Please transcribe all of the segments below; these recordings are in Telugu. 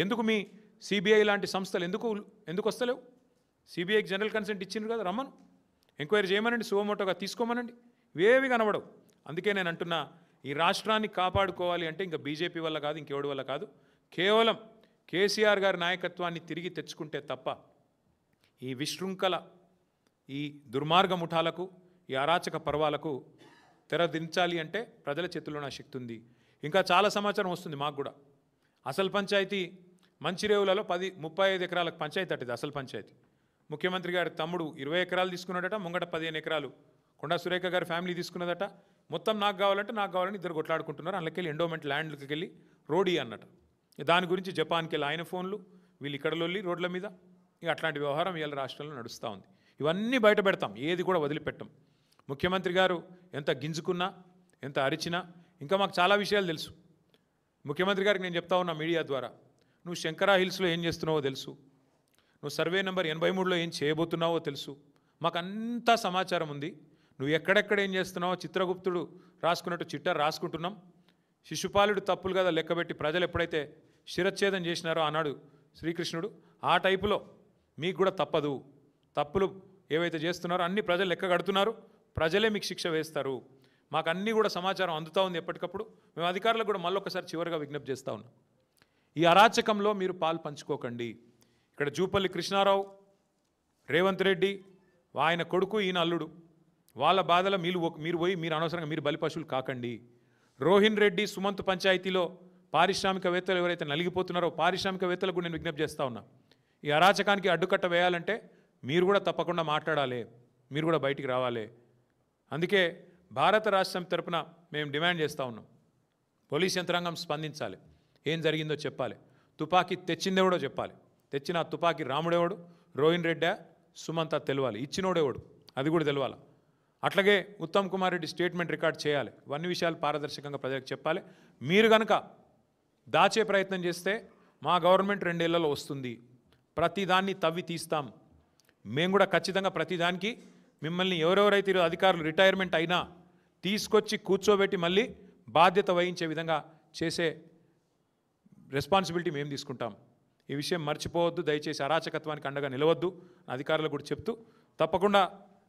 ఎందుకు మీ సిబిఐ లాంటి సంస్థలు ఎందుకు వస్తలేవు? సిబిఐకి జనరల్ కన్సెంట్ ఇచ్చిండ్రు కదా, రమ్మను, ఎంక్వైరీ చేయమనండి, సువమోటోగా తీసుకోమనండి. ఇవేవి కనబడవు. అందుకే నేను అంటున్నా, ఈ రాష్ట్రాన్ని కాపాడుకోవాలి అంటే ఇంకా బీజేపీ వల్ల కాదు, ఇంకెవడి వల్ల కాదు, కేవలం కేసీఆర్ గారి నాయకత్వాన్ని తిరిగి తెచ్చుకుంటే తప్ప ఈ విశృంఖల, ఈ దుర్మార్గ ముఠాలకు, ఈ అరాచక పర్వాలకు తెరదించాలి అంటే ప్రజల చేతుల్లో నా శక్తి ఉంది. ఇంకా చాలా సమాచారం వస్తుంది మాకు కూడా. అసలు పంచాయతీ మంచిరేవులలో 35 ఎకరాలకు పంచాయతీ అట్టిది అసలు పంచాయతీ. ముఖ్యమంత్రి గారి తమ్ముడు 20 ఎకరాలు తీసుకున్నాడట, ముంగట 15 ఎకరాలు కొండా సురేఖ గారి ఫ్యామిలీ తీసుకున్నదట. మొత్తం నాకు కావాలని ఇద్దరు కొట్లాడుకుంటున్నారు. అందులోకెళ్ళి ఎండోమెంట్ ల్యాండ్లకి వెళ్ళి రోడీ అన్నట. దాని గురించి జపాన్కి వెళ్ళి ఆయన ఫోన్లు, వీళ్ళు ఇక్కడ లొల్లి రోడ్ల మీద. ఇక అట్లాంటి వ్యవహారం ఇవాళ రాష్ట్రంలో నడుస్తూ ఉంది. ఇవన్నీ బయట పెడతాం, ఏది కూడా వదిలిపెట్టం. ముఖ్యమంత్రి గారు ఎంత గింజుకున్నా, ఎంత అరిచినా ఇంకా మాకు చాలా విషయాలు తెలుసు. ముఖ్యమంత్రి గారికి నేను చెప్తా ఉన్నా మీడియా ద్వారా, నువ్వు శంకరా హిల్స్లో ఏం చేస్తున్నావో తెలుసు, నువ్వు సర్వే నెంబర్ 83లో ఏం చేయబోతున్నావో తెలుసు, మాకు అంతా సమాచారం ఉంది. నువ్వు ఎక్కడెక్కడ ఏం చేస్తున్నావో చిత్రగుప్తుడు రాసుకున్నట్టు చిట్టా రాసుకుంటున్నాం. శిశుపాలుడు తప్పులు కదా లెక్కబెట్టి ప్రజలు ఎప్పుడైతే శిరచ్ఛేదం చేసినారో ఆనాడు శ్రీకృష్ణుడు, ఆ టైపులో మీకు కూడా తప్పదు. తప్పులు ఏవైతే చేస్తున్నారో అన్ని ప్రజలు లెక్క కడుతున్నారు, ప్రజలే మీకు శిక్ష వేస్తారు. మాకు అన్నీ కూడా సమాచారం అందుతూ ఉంది ఎప్పటికప్పుడు. మేము అధికారులకు కూడా మళ్ళొకసారి చివరిగా విజ్ఞప్తి చేస్తూ ఉన్నాం, ఈ అరాచకంలో మీరు పాలు పంచుకోకండి. ఇక్కడ జూపల్లి కృష్ణారావు, రేవంత్ రెడ్డి, ఆయన కొడుకు, ఈయన అల్లుడు, వాళ్ళ బాధలో మీరు పోయి మీరు అనవసరంగా మీరు బలిపశువులు కాకండి. రోహిన్ రెడ్డి సుమంత్ పంచాయతీలో పారిశ్రామికవేత్తలు ఎవరైతే నలిగిపోతున్నారో పారిశ్రామికవేత్తలకు నేను విజ్ఞప్తి చేస్తూ ఉన్నా, ఈ అరాచకానికి అడ్డుకట్ట వేయాలంటే మీరు కూడా తప్పకుండా మాట్లాడాలి, మీరు కూడా బయటికి రావాలి. అందుకే భారత రాష్ట్రం తరపున మేము డిమాండ్ చేస్తూ ఉన్నాం, పోలీస్ యంత్రాంగం స్పందించాలి, ఏం జరిగిందో చెప్పాలి, తుపాకీ తెచ్చిందేవాడో చెప్పాలి, తెచ్చిన తుపాకీ రాముడేవాడు, రోహిన్ రెడ్డా, సుమంత తెలవాలి, ఇచ్చినోడేవాడు అది కూడా తెలవాలి. అట్లాగే ఉత్తమ్ కుమార్ రెడ్డి స్టేట్మెంట్ రికార్డ్ చేయాలి. ఇవన్నీ విషయాలు పారదర్శకంగా ప్రజలకు చెప్పాలి. మీరు కనుక దాచే ప్రయత్నం చేస్తే మా గవర్నమెంట్ 2 ఏళ్లలో వస్తుంది, ప్రతిదాన్ని తవ్వి తీస్తాం. మేము కూడా ఖచ్చితంగా ప్రతిదానికి మిమ్మల్ని ఎవరెవరైతే అధికారులు రిటైర్మెంట్ అయినా తీసుకొచ్చి కూర్చోబెట్టి మళ్ళీ బాధ్యత వహించే విధంగా చేసే రెస్పాన్సిబిలిటీ మేము తీసుకుంటాం. ఈ విషయం మర్చిపోవద్దు, దయచేసి అరాచకత్వానికి అండగా నిలవద్దు. అధికారులకు కూడా చెప్తూ తప్పకుండా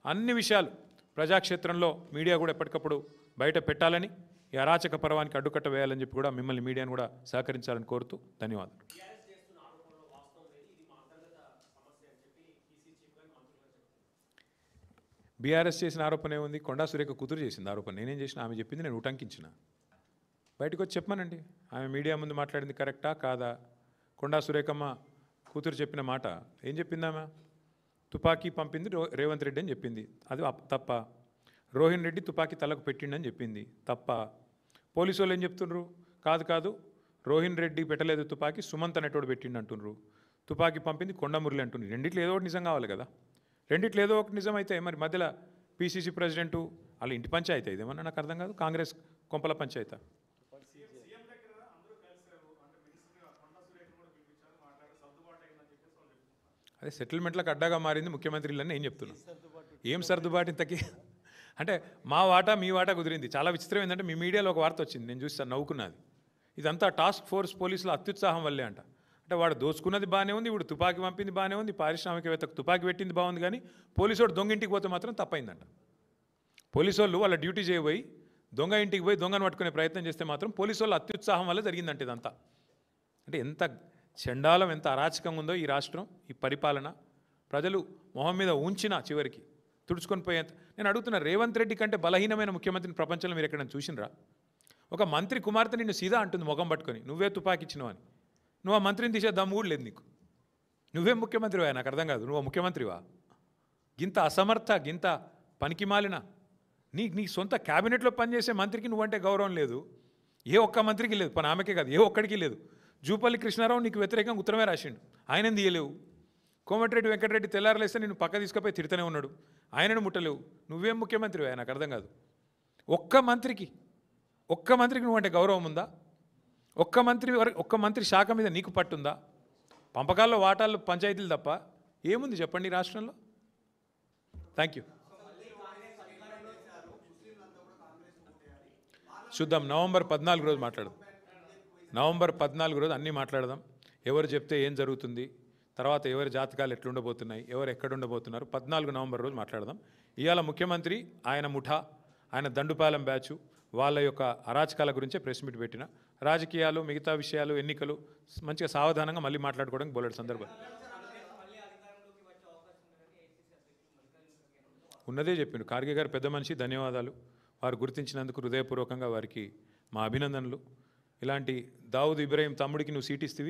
అన్ని విషయాలు ప్రజాక్షేత్రంలో మీడియా కూడా ఎప్పటికప్పుడు బయట పెట్టాలని, ఈ అరాచక పర్వానికి అడ్డుకట్ట వేయాలని చెప్పి కూడా మిమ్మల్ని మీడియాను కూడా సహకరించాలని కోరుతూ ధన్యవాదాలు. బీఆర్ఎస్ చేసిన ఆరోపణ ఏముంది? కొండా సురేఖ కూతురు చేసింది ఆరోపణ. నేనేం చేసిన? ఆమె చెప్పింది నేను ఉటంకించిన. బయటకు వచ్చి చెప్పమానండి, ఆమె మీడియా ముందు మాట్లాడింది కరెక్టా కాదా? కొండా సురేఖమ్మ కూతురు చెప్పిన మాట ఏం చెప్పింది? ఆమె తుపాకీ పంపింది రేవంత్ రెడ్డి అని చెప్పింది, అది తప్ప. రోహిన్ రెడ్డి తుపాకీ తలకు పెట్టిండని చెప్పింది, తప్ప. పోలీసు వాళ్ళు ఏం చెప్తుండ్రు? కాదు రోహిన్ రెడ్డి పెట్టలేదు తుపాకీ, సుమంత్ అనేటోడు పెట్టిండు అంటుండ్రు. తుపాకీ పంపింది కొండమురళి అంటుంది. రెండిట్లో ఏదో ఒకటి నిజం కావాలి కదా. రెండిట్లో ఏదో ఒకటి నిజం అయితే మరి మధ్యలో పీసీసీ ప్రెసిడెంటు వాళ్ళ ఇంటి పంచాయతీ ఇదేమన్నా నాకు అర్థం కాదు. కాంగ్రెస్ కొంపల పంచాయతీ. అదే సెటిల్మెంట్లకు అడ్డాగా మారింది ముఖ్యమంత్రిలని నేను చెప్తున్నాను. ఏం సర్దుబాటు ఇంతకీ? అంటే మా వాటా మీ వాటా కుదిరింది. చాలా విచిత్రం ఏంటంటే మీ మీడియాలో ఒక వార్త వచ్చింది, నేను చూస్తాను, నవ్వుకున్నది. ఇదంతా టాస్క్ ఫోర్స్ పోలీసుల అత్యుత్సాహం వల్లే అంట. అంటే వాడు దోచుకున్నది బాగానే ఉంది, వీడు తుపాకీ పంపింది బాగానే ఉంది, పారిశ్రామికవేత్తకు తుపాకీ పెట్టింది బాగుంది, కానీ పోలీసు వాడు దొంగ ఇంటికి పోతే మాత్రం తప్పైందంట. పోలీసు వాళ్ళు వాళ్ళ డ్యూటీ చేయబోయి దొంగ ఇంటికి పోయి దొంగను పట్టుకునే ప్రయత్నం చేస్తే మాత్రం పోలీసు వాళ్ళ అత్యుత్సాహం వల్ల జరిగిందంటే ఇదంతా. అంటే ఎంత చండాలం, ఎంత అరాచకంగా ఉందో ఈ రాష్ట్రం, ఈ పరిపాలన. ప్రజలు మొహం మీద ఉంచినా చివరికి తుడుచుకొని పోయేంత. నేను అడుగుతున్నా, రేవంత్ రెడ్డి కంటే బలహీనమైన ముఖ్యమంత్రిని ప్రపంచంలో మీరు ఎక్కడైనా చూసినరా? ఒక మంత్రి కుమార్తె నిన్ను సీదా అంటుంది ముఖం పట్టుకొని, నువ్వే తుపాకీ ఇచ్చినావు అని. నువ్వు ఆ మంత్రిని తీసే దమ్ము కూడా లేదు నీకు. నువ్వేం ముఖ్యమంత్రివా? నాకు అర్థం కాదు. నువ్వు ముఖ్యమంత్రివా? గింత అసమర్థ, గింత పనికిమాలిన నీ సొంత క్యాబినెట్లో పనిచేసే మంత్రికి నువ్వంటే గౌరవం లేదు. ఏ ఒక్క మంత్రికి లేదు, పని ఆమెకే కాదు, ఏ ఒక్కడికి లేదు. జూపల్లి కృష్ణారావు నీకు వ్యతిరేకంగా ఉత్తరమే రాసిండు, ఆయనని తీయలేవు. కోమటిరెడ్డి వెంకటరెడ్డి తెల్లారలేస్తే నేను పక్క తీసుకుపోయి తిడుతూనే ఉన్నాడు, ఆయనను ముట్టలేవు. నువ్వేం ముఖ్యమంత్రివా? నాకు అర్థం కాదు. ఒక్క మంత్రికి నువ్వంటే గౌరవం ఉందా? ఒక్క మంత్రి శాఖ మీద నీకు పట్టుందా? పంపకాల్లో వాటాలు పంచాయతీలు తప్ప ఏముంది చెప్పండి రాష్ట్రంలో? Thank you. చూద్దాం, నవంబర్ 14 రోజు మాట్లాడదాం. నవంబర్ 14 రోజు అన్నీ మాట్లాడదాం. ఎవరు చెప్తే ఏం జరుగుతుంది, తర్వాత ఎవరి జాతకాలు ఎట్లుండబోతున్నాయి, ఎవరు ఎక్కడ ఉండబోతున్నారు 14 నవంబర్ రోజు మాట్లాడదాం. ఇవాళ ముఖ్యమంత్రి ఆయన ముఠా, ఆయన దండుపాలెం బ్యాచు వాళ్ళ యొక్క అరాచకాల గురించే ప్రెస్ మీట్ పెట్టిన. రాజకీయాలు, మిగతా విషయాలు, ఎన్నికలు మంచిగా సావధానంగా మళ్ళీ మాట్లాడుకోవడానికి బోలెడు సందర్భం ఉన్నదే చెప్పిండు. ఖార్గే గారు పెద్ద మనిషి, ధన్యవాదాలు. వారు గుర్తించినందుకు హృదయపూర్వకంగా వారికి మా అభినందనలు. ఇలాంటి దావుద్ ఇబ్రాహీం తమ్ముడికి నువ్వు సీట్ ఇస్తే